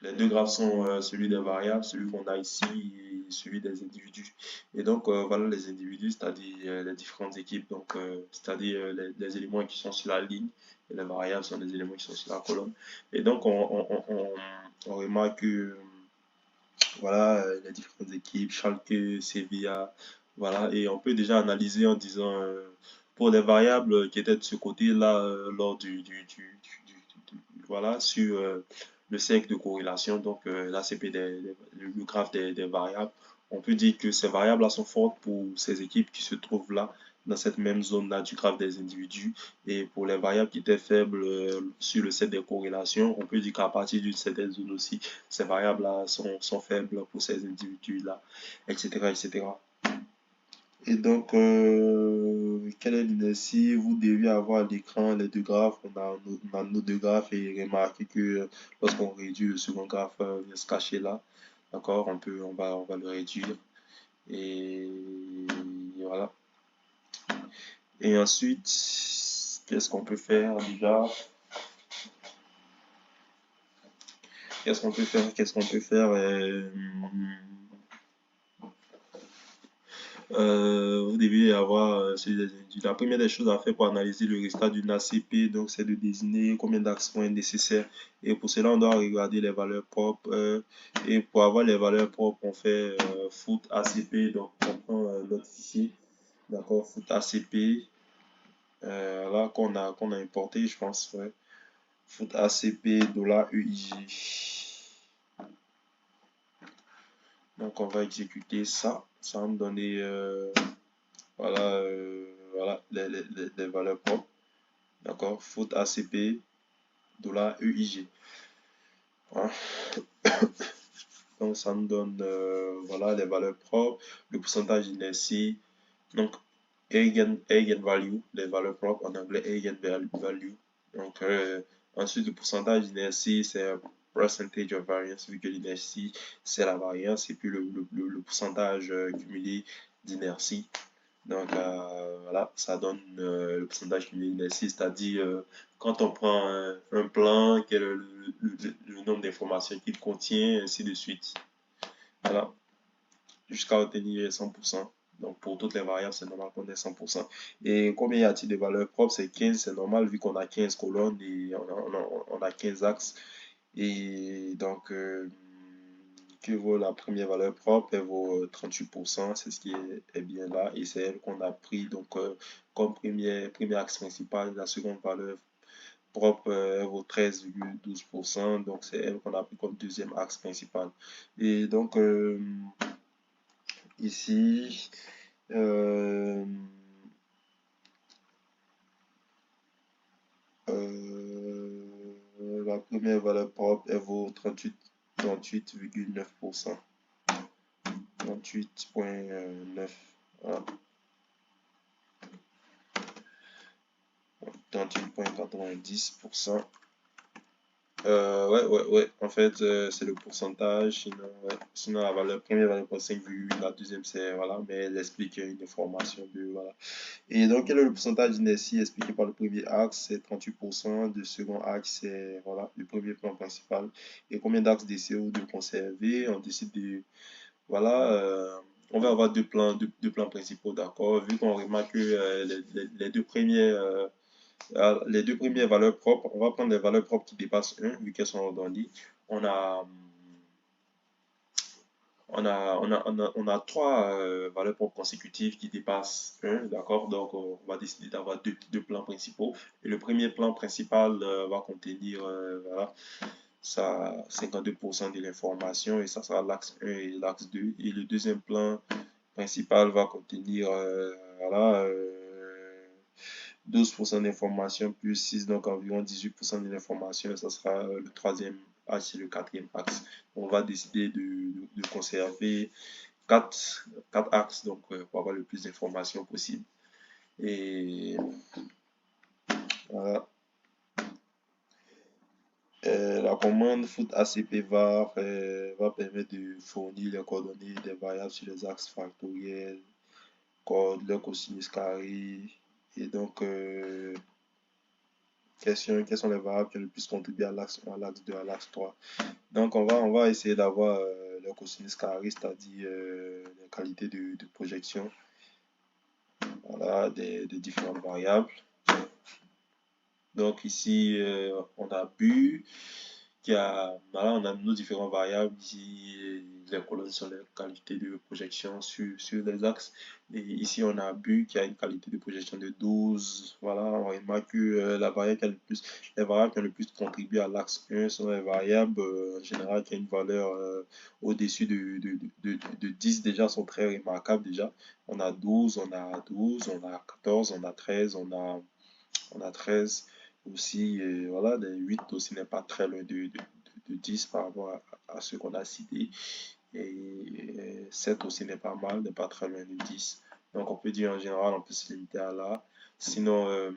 Les deux graphes sont celui des variables, celui qu'on a ici, et celui des individus. Et donc, voilà les individus, c'est-à-dire les différentes équipes, donc c'est-à-dire les éléments qui sont sur la ligne, et les variables sont les éléments qui sont sur la colonne. Et donc, on remarque que, voilà, les différentes équipes, Schalke, Sevilla, voilà, et on peut déjà analyser en disant, pour les variables qui étaient de ce côté-là, lors voilà, sur le cercle de corrélation, donc l'ACP, le graphe des variables, on peut dire que ces variables-là sont fortes pour ces équipes qui se trouvent là, dans cette même zone-là du graphe des individus. Et pour les variables qui étaient faibles sur le set des corrélations, on peut dire qu'à partir d'une certaine zone aussi, ces variables-là sont faibles pour ces individus-là, etc., etc. Et donc, quelle est l'inertie? Vous devez avoir à l'écran les deux graphes. On a nos deux graphes et remarquez que lorsqu'on réduit le second graphe, vient se cacher là. D'accord? On va le réduire. Et voilà. Et ensuite, qu'est-ce qu'on peut faire déjà? Qu'est-ce qu'on peut faire? Vous devez avoir la première des choses à faire pour analyser le résultat d'une ACP, donc c'est de désigner combien d'axes sont nécessaires. Et pour cela, on doit regarder les valeurs propres. Et pour avoir les valeurs propres, on fait foot ACP, donc on prend notre fichier, d'accord, foot ACP, là qu'on a importé, je pense, ouais. Foot ACP $EIG. Donc on va exécuter ça. Ça va me donner voilà, voilà les valeurs propres. D'accord? Foot ACP $EIG. Voilà. Donc ça me donne voilà les valeurs propres, le pourcentage d'inertie. Donc eigenvalue, les valeurs propres en anglais eigenvalue. Donc ensuite le pourcentage d'inertie c'est percentage of variance vu que l'inertie c'est la variance et puis le pourcentage cumulé d'inertie. Donc voilà, ça donne le pourcentage cumulé d'inertie, c'est-à-dire quand on prend un plan, quel est le nombre d'informations qu'il contient, ainsi de suite. Voilà, jusqu'à obtenir 100%. Donc pour toutes les variables, c'est normal qu'on ait 100%. Et combien y a-t-il de valeurs propres? C'est 15, c'est normal vu qu'on a 15 colonnes et on a 15 axes. Et donc, que vaut la première valeur propre? Elle vaut 38%, c'est ce qui est bien là. Et c'est elle qu'on a pris donc, comme premier axe principal. La seconde valeur propre, elle vaut 13,12%. Donc, c'est elle qu'on a pris comme deuxième axe principal. Et donc, ici, la première valeur propre, elle vaut 38,9%. 38,9. Voilà. 38,90%. Ouais. En fait, c'est le pourcentage. Sinon, la valeur, première valeur pour 5,8, la deuxième, c'est, voilà, mais elle explique une information de, voilà. Et donc, quel est le pourcentage d'inertie expliqué par le premier axe? C'est 38%. Le second axe, c'est, voilà, le premier plan principal. Et combien d'axes décidez-vous de conserver? On décide de, voilà, on va avoir deux plans principaux, d'accord? Vu qu'on remarque que les deux premiers les deux premières valeurs propres, on va prendre les valeurs propres qui dépassent 1, vu qu'elles sont redondantes. On a, on a trois valeurs propres consécutives qui dépassent 1, d'accord? Donc, on va décider d'avoir deux plans principaux. Et le premier plan principal va contenir voilà, ça, 52% de l'information, et ça sera l'axe 1 et l'axe 2. Et le deuxième plan principal va contenir voilà, 12% d'informations plus 6, donc environ 18% de l'information. Ça sera le troisième axe et le quatrième axe. On va décider de conserver 4 axes donc, pour avoir le plus d'informations possible. Et voilà. La commande foot ACP var va permettre de fournir les coordonnées des variables sur les axes factoriels, leur cosinus carré. Et donc, question, quelles sont les variables qui ont le plus contribué à l'axe 1, à l'axe 2, à l'axe 3. Donc, on va essayer d'avoir le cosinus carré, c'est-à-dire les qualités de projection, voilà, des différentes variables. Donc, ici, on a bu, voilà, on a nos différentes variables. Ici, les colonnes sont les qualités de projection sur les axes. Et ici, on a bu qui a une qualité de projection de 12. Voilà, on remarque que les variables qui ont le plus contribué à l'axe 1 sont les variables en général qui ont une valeur au-dessus de 10 déjà, sont très remarquables déjà. On a 12, on a 12, on a 14, on a 13, on a 13 aussi, voilà, les 8 aussi n'est pas très loin de 10 par rapport à ce qu'on a cité. Et 7 aussi n'est pas mal, n'est pas très loin de 10. Donc on peut dire en général, on peut se limiter à là. Sinon,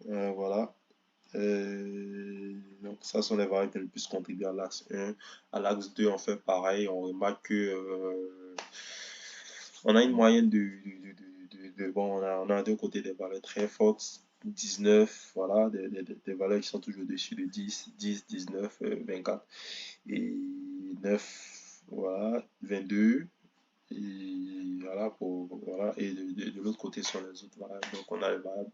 voilà. Donc ça sont les variables qui ont le plus contribué à l'axe 1. À l'axe 2, on fait pareil. On remarque que on a une moyenne bon, on a d'un côté des valeurs très fortes, 19, voilà, des valeurs qui sont toujours au-dessus de 10, 10, 19, 24 et 9, voilà, 22. Et voilà, voilà, et de l'autre côté sont les autres variables. Donc on a les variables.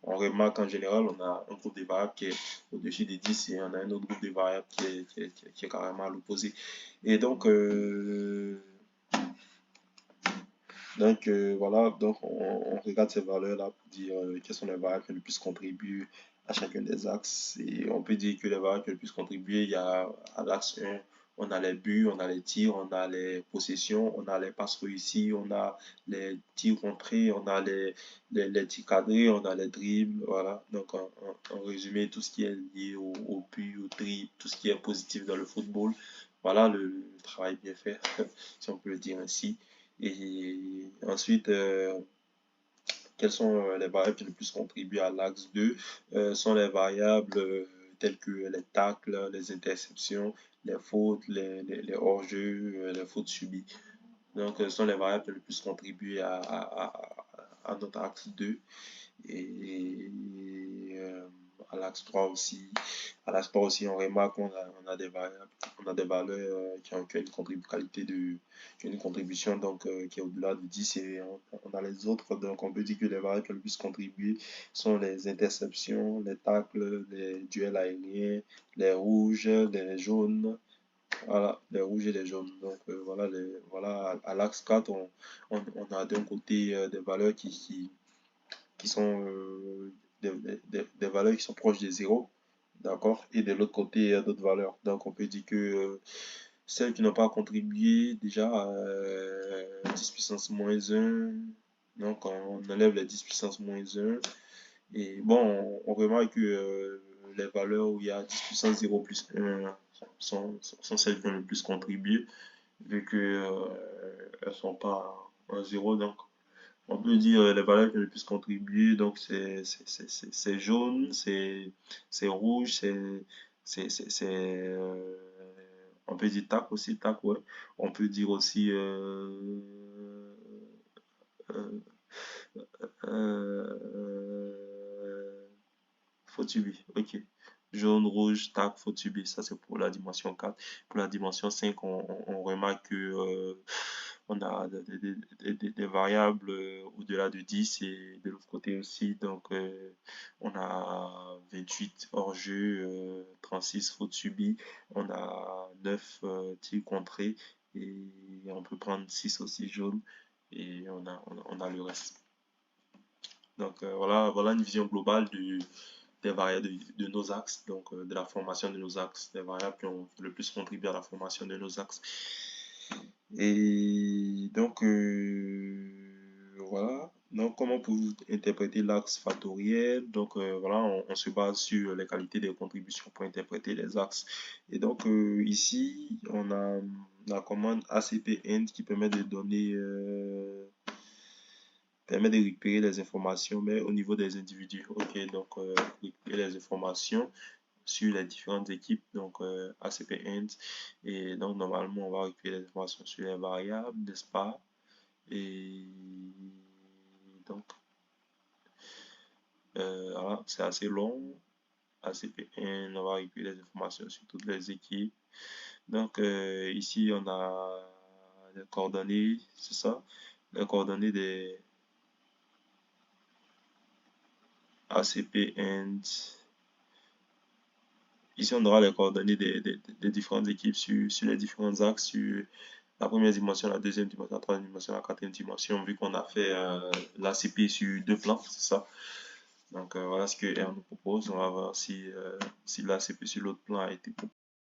On remarque en général, on a un groupe de variables qui est au-dessus de 10 et on a un autre groupe de variables qui est carrément à l'opposé. Et donc, voilà, donc on regarde ces valeurs-là pour dire quelles sont les variables qui ont le plus contribué à chacun des axes. Et on peut dire que les variables qui ont le plus contribué, il y a à l'axe 1, on a les buts, on a les tirs, on a les possessions, on a les passes réussies, on a les tirs contrés, on a les tirs cadrés, on a les dribbles, voilà. Donc, en résumé, tout ce qui est lié au but, au dribble, tout ce qui est positif dans le football, voilà le travail bien fait, si on peut le dire ainsi. Et ensuite, quelles sont les variables qui ont le plus contribué à l'axe 2 sont les variables telles que les tacles, les interceptions, les fautes, les hors-jeux, les fautes subies. Donc, ce sont les variables qui ont le plus contribué à notre axe 2. Et à l'axe 3 aussi. À l'axe 3 aussi, on remarque qu'on a des variables, on a des valeurs qui ont une contribution donc, qui est au-delà de 10 et on a les autres. Donc, on peut dire que les variables qui ont le plus contribué sont les interceptions, les tacles, les duels aériens, les rouges, les jaunes. Voilà, les rouges et les jaunes. Donc, voilà, à l'axe 4, on a d'un côté des valeurs qui sont des valeurs qui sont proches de zéro, d'accord, et de l'autre côté, il y a d'autres valeurs. Donc, on peut dire que celles qui n'ont pas contribué, déjà, 10 puissance moins 1, donc on enlève les 10 puissance moins 1, et bon, on remarque que les valeurs où il y a 10 puissance 0 plus 1 sont celles qui ont le plus contribué, vu que elles sont pas en 0, donc on peut dire les valeurs qui ont le plus contribué, donc c'est jaune, c'est rouge, on peut dire tac aussi, tac, ouais. On peut dire aussi euh, euh, faute subie, ok. Jaune, rouge, tac, faute subie, ça c'est pour la dimension 4. Pour la dimension 5, on remarque que on a des variables au-delà de 10 et de l'autre côté aussi. Donc, on a 28 hors-jeu, 36 fautes subies, on a 9 tirs contrés et on peut prendre 6 aussi jaunes et on a le reste. Donc, voilà une vision globale des variables de nos axes, donc de la formation de nos axes, des variables qui ont le plus contribué à la formation de nos axes. Et donc, voilà. Donc, comment pouvez-vous interpréter l'axe factoriel? Donc, voilà, on se base sur les qualités des contributions pour interpréter les axes. Et donc, ici, on a la commande ACP-INT qui permet de récupérer les informations, mais au niveau des individus. Ok, donc, récupérer les informations sur les différentes équipes, donc ACP int, et donc normalement on va récupérer les informations sur les variables, n'est-ce pas? Et donc Voilà, c'est assez long. ACP1, on va récupérer les informations sur toutes les équipes. Donc ici, on a les coordonnées, c'est ça, les coordonnées des ACP and ici, on aura les coordonnées des différentes équipes sur les différents axes, sur la première dimension, la deuxième dimension, la troisième dimension, la quatrième dimension, vu qu'on a fait l'ACP sur deux plans, c'est ça. Donc voilà ce que R nous propose. On va voir si l'ACP sur l'autre plan a été proposé.